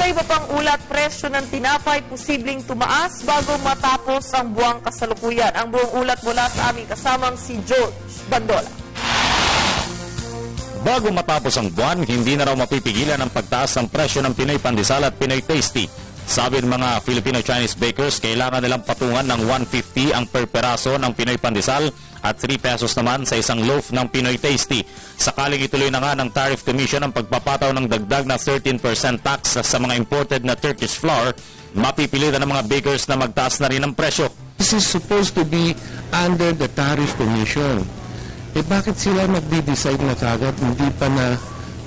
iba pang ulat, presyo ng tinapay posibleng tumaas bago matapos ang buwang kasalukuyan. Ang buong ulat mula sa aming kasamang si George Bandola. Bago matapos ang buwan, hindi na raw mapipigilan ang pagtaas ng presyo ng Pinoy Pandesal at Pinoy Tasty. Sabi ng mga Filipino-Chinese bakers, kailangan nilang patungan ng 150 ang per peraso ng Pinoy Pandesal at 3 pesos naman sa isang loaf ng Pinoy Tasty. Sakaling ituloy na nga ng Tariff Commission ang pagpapataw ng dagdag na 13% tax sa mga imported na Turkish flour, mapipilitan ng mga bakers na magtaas na rin ang presyo. This is supposed to be under the Tariff Commission. Bakit sila magdi-decide na kagad? Hindi pa na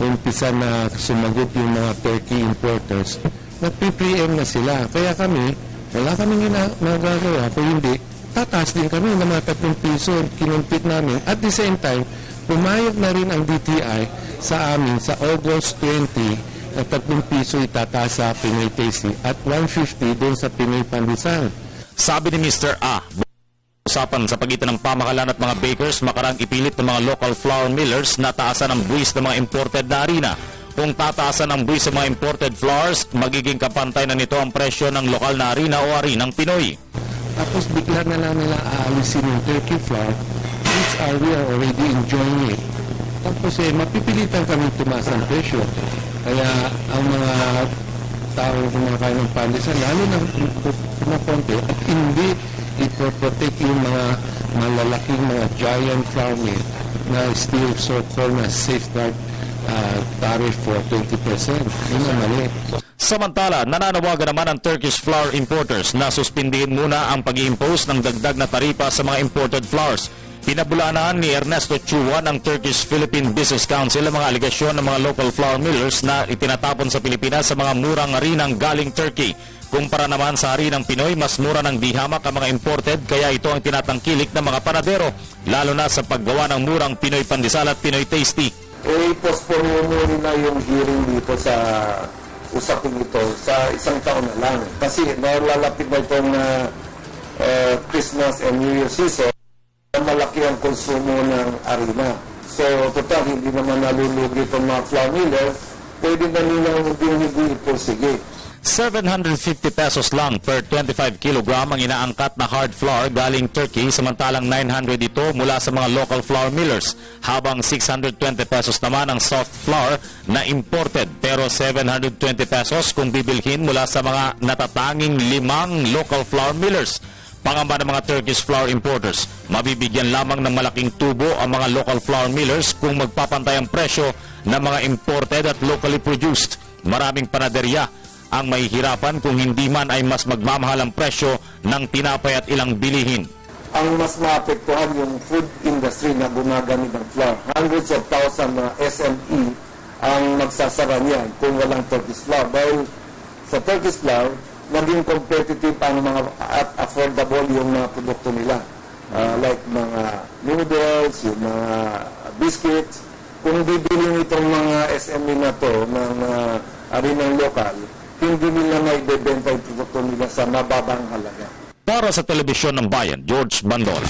umpisa na sumagot yung mga Turkey importers. Nagpi-preempt na sila. Kaya kami, wala kaming magagawa. Kung hindi, tataas din kami ng mga 3 piso. Kinumpit namin. At the same time, pumayag na rin ang DTI sa amin sa August 20 na 3 piso itataas sa Pinoy Tasty at 150 doon sa Pinoy Pandesal. Sabi ni Mr. A, usapan sa pagitan ng pamahalaan at mga bakers, makarang ipilit ng mga local flour millers na taasan ang buwis ng mga imported na harina. Kung tataasan ang buwis ng mga imported flours, magiging kapantay na nito ang presyo ng lokal na harina o harinang Pinoy. Tapos bigla na lang nila aalisin yung Turkey flour, which we are already enjoying it. Tapos mapipilitan kami tumaas ang presyo. Kaya ang mga tao kumakain ng pandesal, lalo na kumakonti at hindi ipoprotect yung mga malalaking mga giant flour mill na still so-called na safeguard tariff for 20%. Yun ang mali. Samantala, nananawagan naman ang Turkish flour importers na suspindihin muna ang pag-i-impose ng dagdag na taripa sa mga imported flours. Pinabulaanan ni Ernesto Chua ng Turkish-Philippine Business Council ang mga aligasyon ng mga local flour millers na itinatapon sa Pilipinas sa mga murang harinang galing Turkey. Kumpara naman sa harinang Pinoy, mas mura ng dihamak ang mga imported, kaya ito ang tinatangkilik ng mga panadero, lalo na sa paggawa ng murang Pinoy Pandesal at Pinoy Tasty. Postpone muna yung hearing dito sa usapin ito sa isang taon na lang. Kasi nalalapit na itong Christmas and New Year season, malaki ang konsumo ng harina. So, total, hindi naman nalulugi itong mga flour miller, pwede na nilang hindi iporsige. 750 pesos lang per 25 kilogram ang inaangkat na hard flour galing Turkey, samantalang 900 ito mula sa mga local flour millers, habang 620 pesos naman ang soft flour na imported, pero 720 pesos kung bibilhin mula sa mga natatanging 5 local flour millers. Pangamba ng mga Turkish flour importers, mabibigyan lamang ng malaking tubo ang mga local flour millers kung magpapantay ang presyo ng mga imported at locally produced. Maraming panaderya ang mahihirapan kung hindi man ay mas magmamahal ang presyo ng tinapay at ilang bilihin. Ang mas maapektuhan yung food industry na gumagamit ng flour. Hundreds of thousands na SME ang magsasara niyan kung walang Turkish flour. Dahil sa Turkish flour, naging competitive ang mga at affordable yung mga produkto nila. Like mga noodles, yung mga biscuits. Kung bibilin itong mga SME na to ng harinang lokal, hindi nila maibebenta yung produkto nila sa mababang halaga. Para sa Telebisyon ng Bayan, George Bandola.